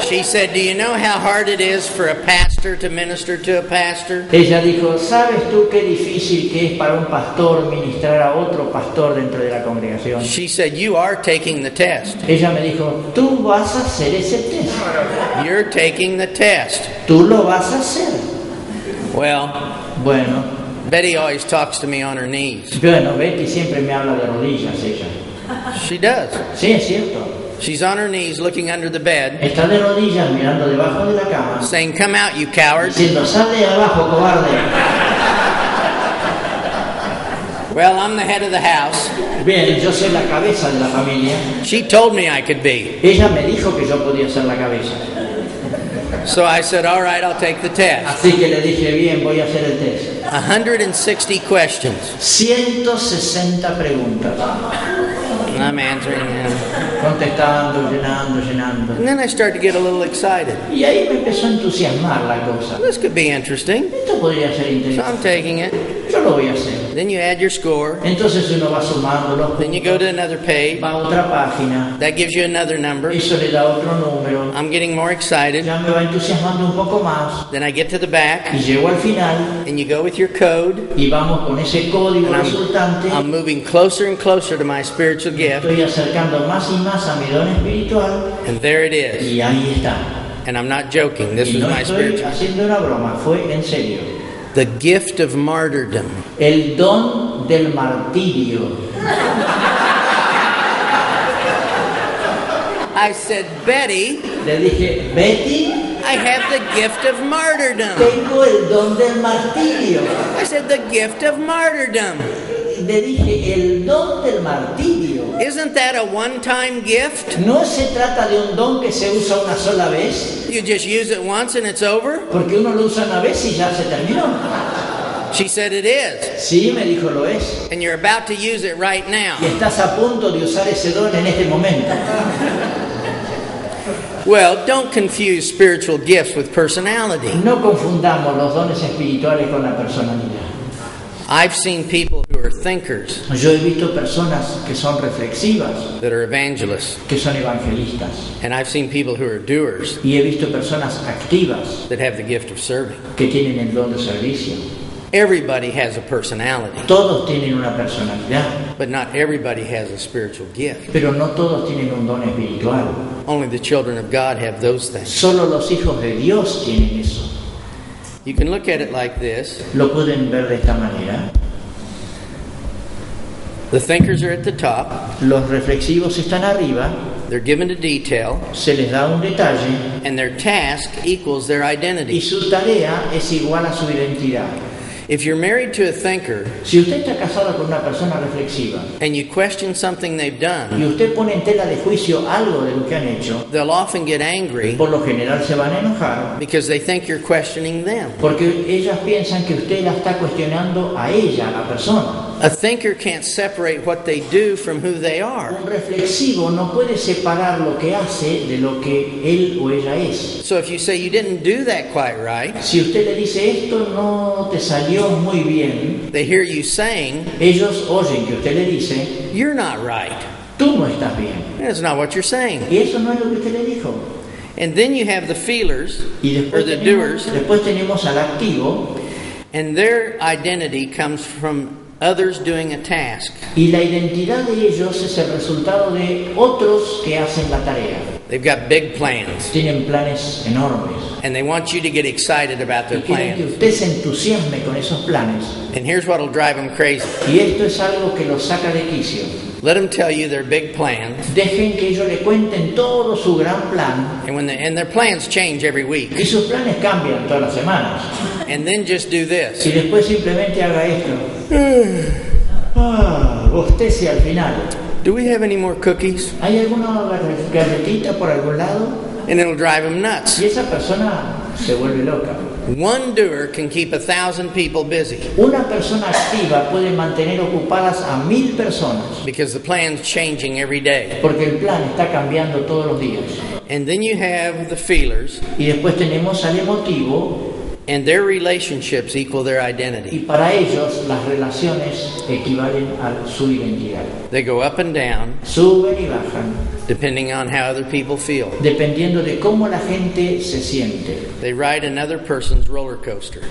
A: She said, do you know how hard it is for a pastor to minister to a pastor?
B: Ella dijo, ¿sabes tú qué difícil que es para un pastor ministrar a otro pastor dentro de la congregación?
A: She said, you are taking the test.
B: Ella me dijo, tú vas a hacer ese test.
A: You're taking the test.
B: Tú lo vas a hacer.
A: Well,
B: Bueno,
A: Betty always talks to me on her knees.
B: Betty siempre me habla de rodillas, ella.
A: She does.
B: Sí, es cierto.
A: She's on her knees looking under the bed,
B: Está de rodillas mirando debajo de la cama,
A: saying, come out, you cowards.
B: diciendo, sal de abajo, cobarde.
A: Well, I'm the head of the house.
B: Bien, yo soy la cabeza de la familia.
A: She told me I could be.
B: Ella me dijo que yo podía ser la cabeza.
A: So I said, all right, I'll take the test.
B: Así que le dije, bien, voy a hacer el test.
A: 160 questions.
B: 160 preguntas.
A: I'm answering them.
B: Contestando, llenando.
A: And then I start to get a little excited.
B: Y ahí me empezó a entusiasmar la cosa.
A: This could be interesting.
B: Esto podría ser
A: So
B: interesante.
A: I'm taking it.
B: Yo lo voy a hacer.
A: Then you add your score.
B: Entonces uno va sumando los
A: Then you go
B: puntos,
A: to another page.
B: va a otra página,
A: That gives you another number.
B: eso le da otro número.
A: I'm getting more excited.
B: Ya me va entusiasmando un poco más.
A: Then I get to the back.
B: Y llego al final
A: And you go with your code.
B: y vamos con ese código
A: And
B: resultante.
A: I'm moving closer and closer to my spiritual gift.
B: Estoy acercando más y más a mi don espiritual.
A: And there it is.
B: Y ahí está.
A: And I'm not joking. This
B: Y
A: is
B: no
A: my
B: estoy
A: spiritual.
B: haciendo una broma, fue en serio.
A: The gift of martyrdom.
B: El don del martirio.
A: I said, Betty,
B: Le dije, Betty,
A: I have the gift of martyrdom.
B: tengo el don del martirio.
A: I said, the gift of martyrdom.
B: Le dije, el don del martirio.
A: Isn't that a one-time gift?
B: No se trata de un don que se usa una sola vez,
A: You just use it once and it's over?
B: porque uno lo usa una vez y ya se terminó.
A: She said, it is.
B: Sí, me dijo, lo es.
A: And you're about to use it right now.
B: Y estás a punto de usar ese don en este momento.
A: Well, don't confuse spiritual gifts with personality.
B: No confundamos los dones espirituales con la personalidad.
A: I've seen people who are thinkers
B: Yo he visto personas que son reflexivas,
A: that are evangelists.
B: que son evangelistas.
A: And I've seen people who are doers
B: Y he visto personas activas
A: that have the gift of serving.
B: que tienen el don de servicio.
A: Everybody has a personality,
B: Todos tienen una personalidad,
A: but not everybody has a spiritual gift.
B: pero no todos tienen un don espiritual.
A: Only the children of God have those things.
B: Solo los hijos de Dios tienen eso.
A: You can look at it like this.
B: Lo pueden ver de esta manera.
A: The thinkers are at the top.
B: Los reflexivos están arriba,
A: They're given a detail,
B: se les da un detalle
A: and their task equals their
B: y
A: identity.
B: su tarea es igual a su identidad.
A: If you're married to a thinker
B: Si usted está casado con una persona reflexiva
A: and you question something they've
B: y
A: done,
B: usted pone en tela de juicio algo de lo que han hecho,
A: they'll often get angry
B: por lo general se van a enojar
A: because they think you're questioning them.
B: porque ellas piensan que usted la está cuestionando a ella, a la persona.
A: A thinker can't separate what they do from who they are.
B: Un reflexivo no puede separar lo que hace de lo que él o ella es.
A: So if you say you didn't do that quite right,
B: Si usted le dice esto no te salió muy bien,
A: they hear you saying,
B: ellos oyen que usted le dice,
A: you're not right.
B: tú no estás bien.
A: That's not what you're saying.
B: Y eso no es lo que usted le dijo.
A: And then you have the feelers,
B: Y
A: or the doers,
B: después tenemos al activo,
A: and their identity comes from others doing a task.
B: y la identidad de ellos es el resultado de otros que hacen la tarea.
A: They've got big plans,
B: Tienen planes enormes.
A: and they want you to get excited about their
B: Y quieren que
A: plans.
B: usted se entusiasme con esos planes.
A: And here's what'll drive them crazy.
B: Y esto es algo que los saca de quicio.
A: Let them tell you their big plans,
B: Dejen que ellos le cuenten todo su gran plan.
A: and their plans change every week.
B: Y sus planes cambian todas las semanas.
A: And then just do
B: Y
A: this.
B: después simplemente haga esto. Bostece al final.
A: Do we have any more cookies?
B: ¿Hay alguna galletita por algún lado?
A: And it'll drive them nuts.
B: Y esa persona se vuelve loca.
A: One doer can keep 1,000 people busy
B: Una persona activa puede mantener ocupadas a 1000 personas.
A: because the plan's changing every day.
B: Porque el plan está cambiando todos los días.
A: And then you have the feelers,
B: Y después tenemos al emotivo.
A: and their relationships equal their
B: Y
A: identity.
B: para ellos las relaciones equivalen a su identidad.
A: They go up and down
B: Suben y bajan,
A: depending on how other people feel.
B: dependiendo de cómo la gente se siente.
A: They ride another person's roller coaster,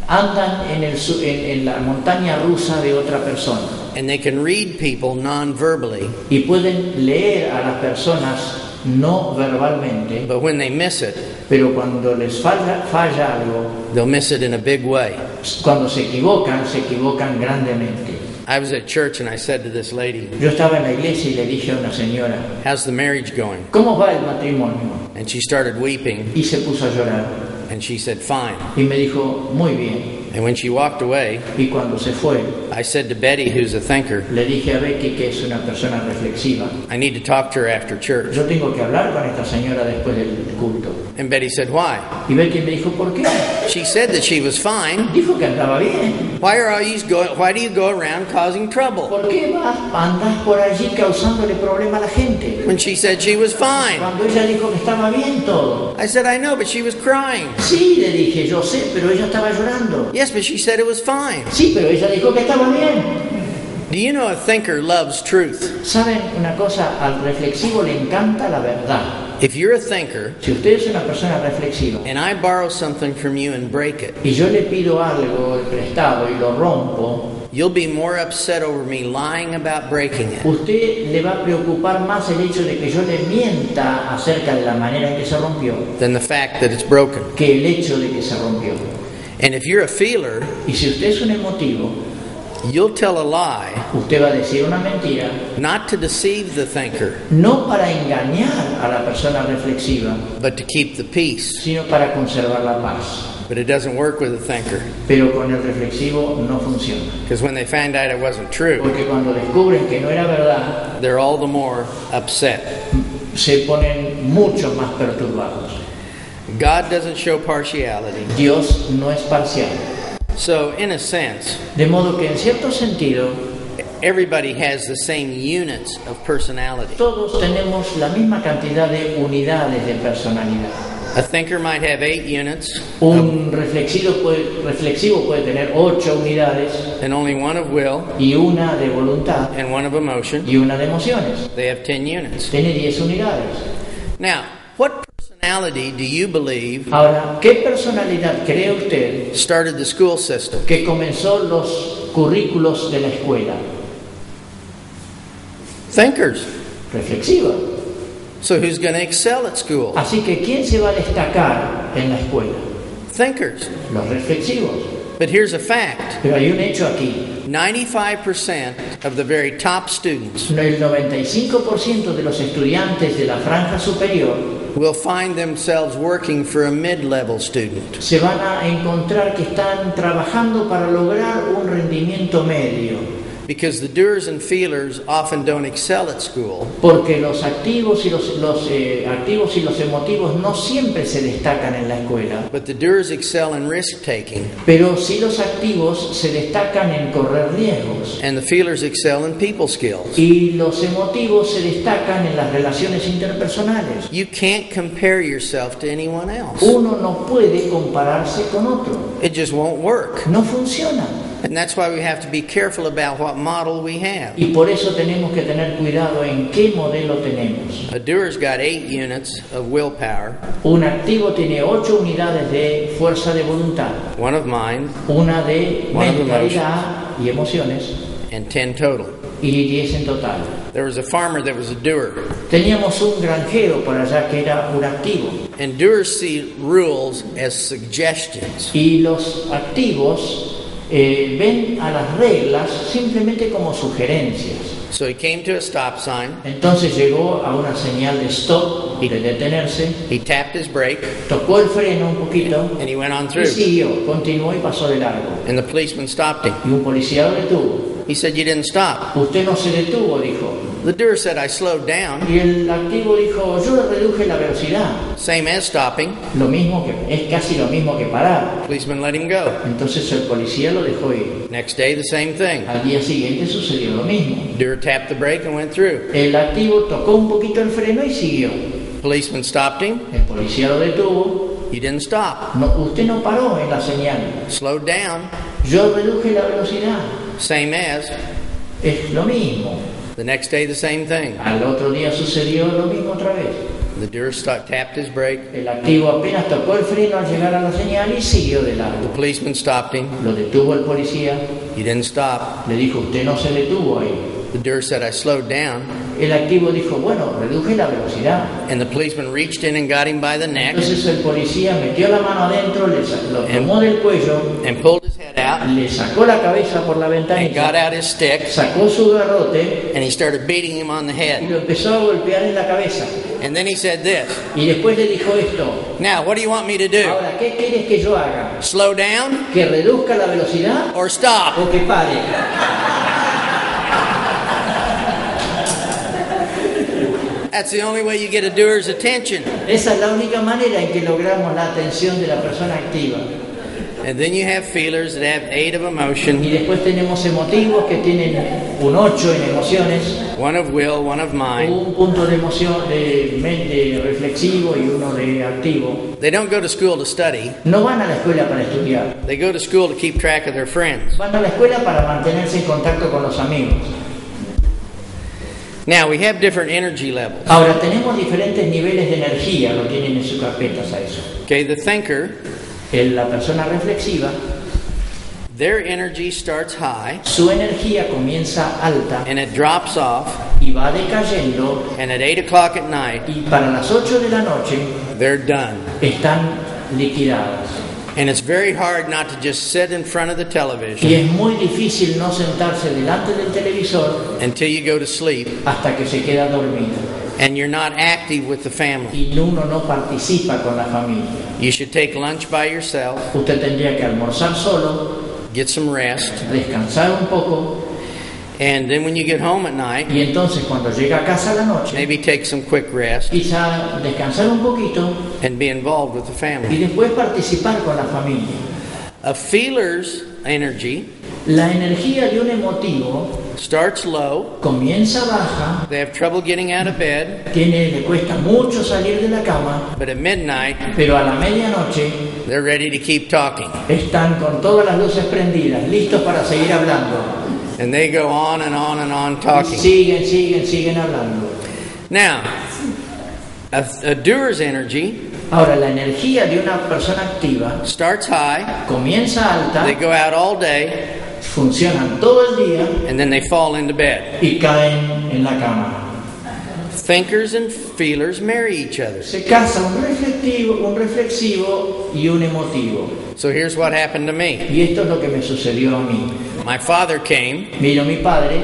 B: Andan en la montaña rusa de otra persona.
A: and they can read people non-verbally,
B: Y pueden leer a las personas no verbalmente,
A: but when they miss it,
B: pero cuando les falla algo,
A: they'll miss it in a big way.
B: cuando se equivocan grandemente.
A: I was at church and I said to this lady,
B: Yo estaba en la iglesia y le dije a una señora,
A: how's the marriage going?
B: ¿cómo va el matrimonio?
A: And she started weeping,
B: Y se puso a llorar
A: and she said, fine.
B: y me dijo, muy bien.
A: And when she walked away,
B: Y cuando se fue,
A: I said to Betty, who's a thinker,
B: le dije a Becky, que es una persona reflexiva,
A: I need to talk to her after church.
B: yo tengo que hablar con esta señora después del culto.
A: And Betty said, why?
B: Y Becky me dijo, ¿por qué?
A: She said that she was fine.
B: Dijo que andaba bien.
A: Why do you go around causing trouble?
B: ¿Por qué andás por allí causándole problema a la gente?
A: When she said she was fine.
B: Cuando ella dijo que estaba bien todo.
A: I said, I know, but she was crying.
B: Sí, le dije, yo sé, pero ella estaba llorando.
A: Yes, but she said it was fine.
B: Sí, pero ella dijo que estaba bien.
A: Do you know a thinker loves truth?
B: ¿Saben una cosa? Al reflexivo le encanta la verdad.
A: If you're a thinker
B: Si usted es una persona reflexiva
A: and I borrow something from you and break it,
B: y yo le pido algo prestado y lo rompo,
A: you'll be more upset over me lying about breaking it
B: usted le va a preocupar más el hecho de que yo le mienta acerca de la manera en que se rompió
A: than the fact that it's broken.
B: que el hecho de que se rompió.
A: And if you're a feeler,
B: Y si usted es un emotivo,
A: you'll tell a lie
B: usted va a decir una mentira,
A: not to deceive the thinker,
B: no para engañar a la persona reflexiva,
A: but to keep the peace.
B: sino para conservar la paz.
A: But it doesn't work with a thinker,
B: Pero con el reflexivo no funciona.
A: because when they find out it wasn't true,
B: Porque cuando descubren que no era verdad,
A: they're all the more upset.
B: se ponen mucho más perturbados.
A: God doesn't show partiality.
B: Dios no es parcial.
A: So, in a sense,
B: De modo que en cierto sentido,
A: everybody has the same units of personality.
B: todos tenemos la misma cantidad de unidades de personalidad.
A: A thinker might have 8 units,
B: Un reflexivo puede tener 8 unidades
A: and only one of will,
B: y una de voluntad
A: and one of emotion.
B: y una de emociones.
A: They have 10 units.
B: Tiene 10 unidades.
A: Now, what personality do you believe
B: Ahora, ¿qué personalidad cree usted
A: started the school system?
B: que comenzó los currículos de la escuela?
A: Thinkers.
B: Reflexiva.
A: So who's going to excel at school?
B: Así que ¿quién se va a destacar en la escuela?
A: Thinkers.
B: Los reflexivos.
A: But here's a fact.
B: Pero hay un hecho aquí.
A: 95% of the very top students
B: El 95% de los estudiantes de la franja superior
A: will find themselves working for a mid-level student.
B: se van a encontrar que están trabajando para lograr un rendimiento medio.
A: Because the doers and feelers often don't excel at school.
B: Porque los activos y activos y los emotivos no siempre se destacan en la escuela.
A: But the doers excel in risk-taking.
B: Pero sí los activos se destacan en correr riesgos.
A: And the feelers excel in people skills.
B: Y los emotivos se destacan en las relaciones interpersonales.
A: You can't compare yourself to anyone else.
B: Uno no puede compararse con otro.
A: It just won't work.
B: No funciona.
A: And that's why we have to be careful about what model we have.
B: Y por eso tenemos que tener cuidado en qué modelo tenemos.
A: A doer's got 8 units of willpower.
B: Un activo tiene 8 unidades de fuerza de voluntad.
A: One of mind.
B: Una de mentalidad y emociones.
A: And 10 total.
B: Y 10 en total.
A: There was a farmer that was a doer.
B: Teníamos un granjero por allá que era un activo.
A: And doers see rules as suggestions.
B: Y los activos ven a las reglas simplemente como sugerencias.
A: So he came to a stop sign.
B: Entonces llegó a una señal de stop, de detenerse.
A: He tapped his brake.
B: Tocó el freno un poquito.
A: And he went on through.
B: Y siguió, continuó y pasó de largo.
A: And the policeman stopped him.
B: Y un policía lo detuvo.
A: He said, "You didn't stop."
B: Usted no se detuvo, dijo.
A: The doer said, "I slowed down."
B: Y el activo dijo, yo reduje la velocidad.
A: Same as stopping.
B: Lo mismo es casi lo mismo que parar.
A: The policeman let him go.
B: Entonces el policía lo dejó ir.
A: Next day, the same thing.
B: Al día siguiente sucedió lo mismo.
A: Doer tapped the brake and went through.
B: El activo tocó un poquito el freno y siguió.
A: Policeman stopped him.
B: El policía lo detuvo.
A: You didn't stop.
B: No, usted no paró en la señal.
A: Slowed down.
B: Yo reduje la velocidad.
A: Same as.
B: Es lo mismo.
A: The next day, the same thing.
B: Al otro día sucedió lo mismo otra vez.
A: The doer tapped his brake.
B: El activo apenas tocó el freno al llegar a la señal y siguió de
A: The
B: largo.
A: policeman stopped him.
B: Lo detuvo el policía.
A: You didn't stop.
B: Le dijo, usted no se detuvo ahí.
A: The doer said, "I slowed down."
B: El activo dijo, bueno, reduje la velocidad.
A: And the policeman reached in and got him by the neck.
B: Entonces el policía metió la mano adentro, lo tomó del cuello,
A: And pulled his head out.
B: le sacó la cabeza por la
A: And got
B: ventanilla,
A: out his stick.
B: sacó su garrote
A: And he started beating him on the
B: y
A: head.
B: lo empezó a golpear en la cabeza.
A: And then he said this.
B: Y después le dijo esto,
A: "Now, what do you want me to do?
B: ahora, ¿qué quieres que yo haga?
A: Slow down
B: ¿Que reduzca la velocidad
A: or stop?"
B: o que pare?
A: That's the only way you get a doer's attention.
B: Esa es la única manera en que logramos la atención de la persona activa.
A: And then you have feelers that have 8 of emotion,
B: Y después tenemos emotivos que tienen un 8 en emociones,
A: 1 of will, 1 of mind.
B: un punto de emoción de mente reflexivo y uno de activo.
A: They don't go to school to study.
B: No van a la escuela para estudiar,
A: They go to school to keep track of their friends.
B: van a la escuela para mantenerse en contacto con los amigos.
A: Now, we have different energy levels.
B: Ahora, tenemos diferentes niveles de energía, lo tienen en sus carpetas a eso.
A: Okay, the thinker,
B: La persona reflexiva,
A: their energy starts high
B: su energía comienza alta
A: and it drops off,
B: y va decayendo,
A: and at 8 o'clock at night,
B: y para las 8 de la noche
A: they're done.
B: están liquidadas.
A: And it's very hard not to just sit in front of the
B: Y
A: television
B: es muy difícil no sentarse delante del televisor
A: until you go to sleep
B: hasta que se queda dormido.
A: and you're not active with the family.
B: Y uno no participa con la familia.
A: You should take lunch by yourself,
B: Usted tendría que almorzar solo,
A: get some rest,
B: descansar un poco,
A: and then when you get home at night,
B: y entonces cuando llega a casa a la noche,
A: maybe take some quick rest
B: quizá descansar un poquito
A: and be involved with the
B: y
A: family.
B: después participar con la familia.
A: A feeler's energy
B: La energía de un emotivo
A: starts low.
B: comienza baja,
A: They have trouble getting out of bed,
B: le cuesta mucho salir de la cama,
A: but at midnight,
B: pero a la medianoche
A: they're ready to keep talking.
B: están con todas las luces prendidas, listos para seguir hablando.
A: And they go on and on and on
B: Y
A: talking.
B: siguen hablando.
A: Now, a doer's energy
B: Ahora, la energía de una persona activa
A: starts high,
B: comienza alta,
A: they go out all day,
B: funcionan todo el día
A: and then they fall into bed.
B: y caen en la cama.
A: Thinkers and feelers marry each other.
B: Se casa un reflexivo y un emotivo.
A: So here's what happened to me.
B: Y esto es lo que me sucedió a mí.
A: My father came
B: Vino mi padre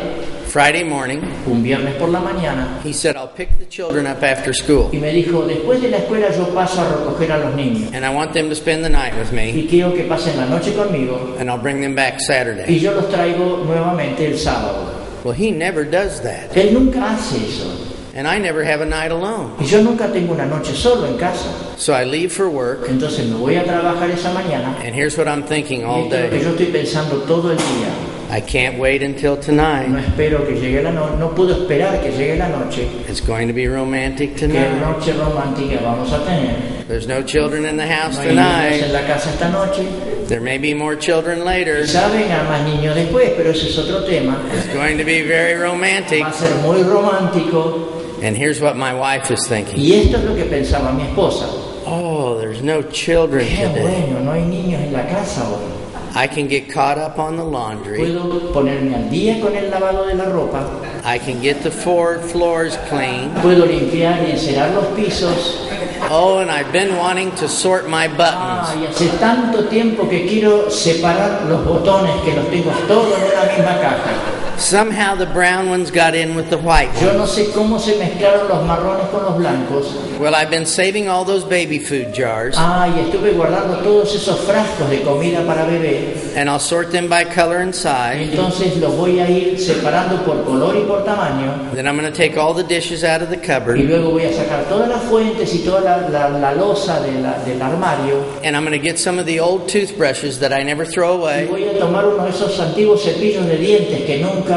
A: Friday morning,
B: un viernes por la mañana,
A: he said, I'll pick the children up after school,
B: y me dijo, después de la escuela yo paso a recoger a los niños.
A: and I want them to spend the night with me,
B: Y quiero que pasen la noche conmigo,
A: and I'll bring them back
B: y
A: Saturday.
B: yo los traigo nuevamente el sábado.
A: Well, he never does that,
B: Él nunca hace eso.
A: and I never have a night alone.
B: Y yo nunca tengo una noche solo en casa.
A: So I leave for work,
B: Entonces me voy a trabajar esa mañana.
A: and here's what I'm thinking
B: Y
A: all
B: esto es lo que
A: day.
B: yo estoy pensando todo el día.
A: I can't wait until
B: No
A: tonight.
B: espero que llegue la noche, no puedo esperar que llegue la noche.
A: It's going to be romantic
B: Qué
A: tonight.
B: noche romántica vamos a tener.
A: There's no children in the house
B: No hay niños en
A: tonight.
B: la casa esta noche.
A: There may be more children later.
B: Y saben, a más niños después, pero ese es otro tema.
A: It's going to be very romantic.
B: Va a ser muy romántico.
A: And here's what my wife is thinking.
B: Y esto es lo que pensaba mi esposa.
A: Oh, there's no children
B: Qué
A: today.
B: bueno, no hay niños en la casa hoy.
A: I can get caught up on the laundry.
B: Puedo ponerme al día con el lavado de la ropa.
A: I can get the floors clean.
B: Puedo limpiar y encerar los pisos.
A: Oh, and I've been wanting to sort my buttons.
B: Y hace tanto tiempo que quiero separar los botones, que los tengo todos en una misma caja.
A: Somehow the brown ones got in with the white
B: Yo
A: ones.
B: no sé cómo se mezclaron los marrones con los blancos.
A: Well, I've been saving all those baby food jars,
B: Y estuve guardando todos esos frascos de comida para bebé.
A: and I'll sort them by color and
B: Y
A: size.
B: entonces los voy a ir separando por color y por tamaño.
A: Then I'm going to take all the dishes out of the
B: Y
A: cupboard,
B: luego voy a sacar todas las fuentes y toda la loza del armario.
A: and I'm going to get some of the old toothbrushes that I never throw
B: Y
A: away.
B: voy a tomar uno de esos antiguos cepillos de dientes que nunca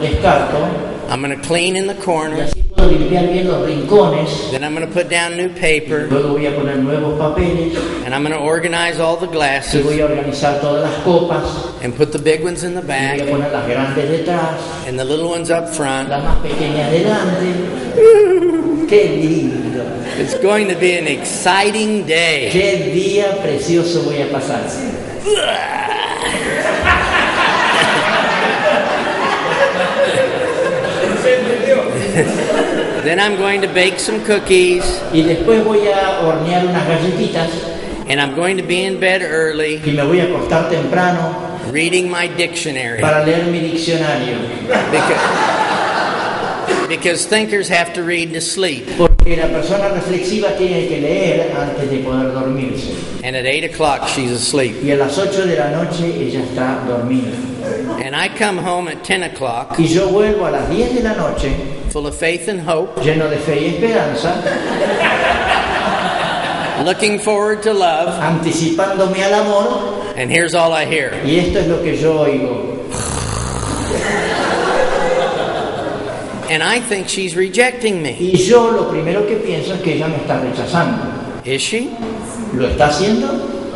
B: descarto.
A: I'm going to clean in the
B: Y
A: corners.
B: así puedo limpiar bien los rincones.
A: Then I'm going to put down new paper,
B: Luego voy a poner nuevos papeles.
A: and I'm going to organize all the
B: Y
A: glasses
B: voy a organizar todas las copas.
A: and put the big ones in the
B: Y voy
A: back
B: a poner las grandes detrás,
A: and the little ones up front.
B: las más pequeñas delante. ¡Qué lindo!
A: It's going to be an exciting day.
B: ¡Qué día precioso voy a pasar!
A: Then I'm going to bake some cookies,
B: Y después voy a hornear unas galletitas.
A: and I'm going to be in bed early
B: Y me voy a acostar temprano
A: reading my dictionary.
B: para leer mi diccionario.
A: Because thinkers have to read to sleep.
B: Porque la persona reflexiva tiene que leer antes de poder dormirse.
A: And at 8 o'clock, she's asleep.
B: Y a las 8 de la noche ella está dormida.
A: And I come home at 10 o'clock,
B: Y yo vuelvo a las 10 de la noche,
A: full of faith and hope,
B: lleno de fe y esperanza,
A: looking forward to love,
B: anticipándome al amor.
A: and here's all I hear.
B: Y esto es lo que yo oigo.
A: And I think she's rejecting me.
B: Y yo lo primero que pienso es que ella me está rechazando.
A: Is she?
B: ¿Lo está haciendo?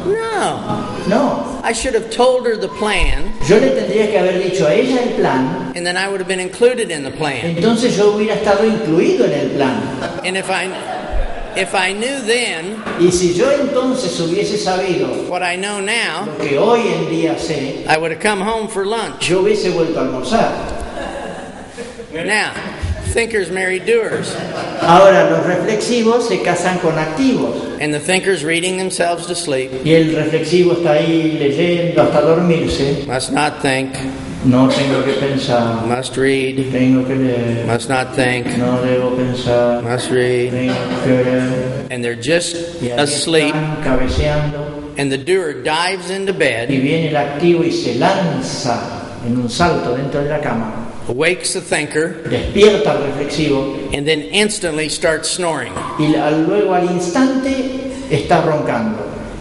A: No.
B: No.
A: I should have told her the plan,
B: Yo le tendría que haber dicho a ella el plan.
A: and then I would have been included in the plan.
B: Entonces yo hubiera estado incluido en el plan.
A: And if I knew then
B: Y si yo entonces hubiese sabido
A: what I know now,
B: lo que hoy en día sé,
A: I would have come home for lunch.
B: yo hubiese vuelto a almorzar.
A: Now, thinkers marry doers,
B: Ahora los reflexivos se casan con activos.
A: and the thinkers reading themselves to sleep
B: Y el reflexivo está ahí leyendo hasta dormirse.
A: must not think,
B: No tengo que pensar.
A: must read,
B: Tengo que leer.
A: must not think,
B: No debo pensar.
A: must read,
B: Tengo que leer.
A: and they're just
B: Y ahí
A: asleep,
B: están cabeceando.
A: and the doer dives into
B: Y
A: bed,
B: viene el activo y se lanza en un salto dentro de la cama.
A: wakes the thinker,
B: Despierta al reflexivo.
A: and then instantly starts snoring.
B: Y luego al instante está roncando.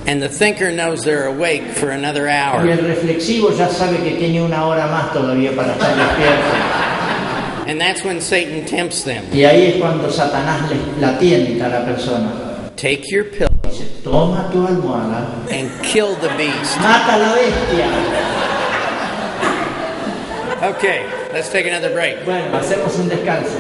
A: And the thinker knows they're awake for another
B: Y
A: hour.
B: el reflexivo ya sabe que tiene una hora más todavía para estar despierto.
A: And that's when Satan tempts them.
B: Y ahí es cuando Satanás la tienta a la persona.
A: Take your pillow
B: Dice, toma tu almohada,
A: and kill the beast.
B: mata a la bestia.
A: Okay, let's take another break.
B: Bueno, hacemos un descanso.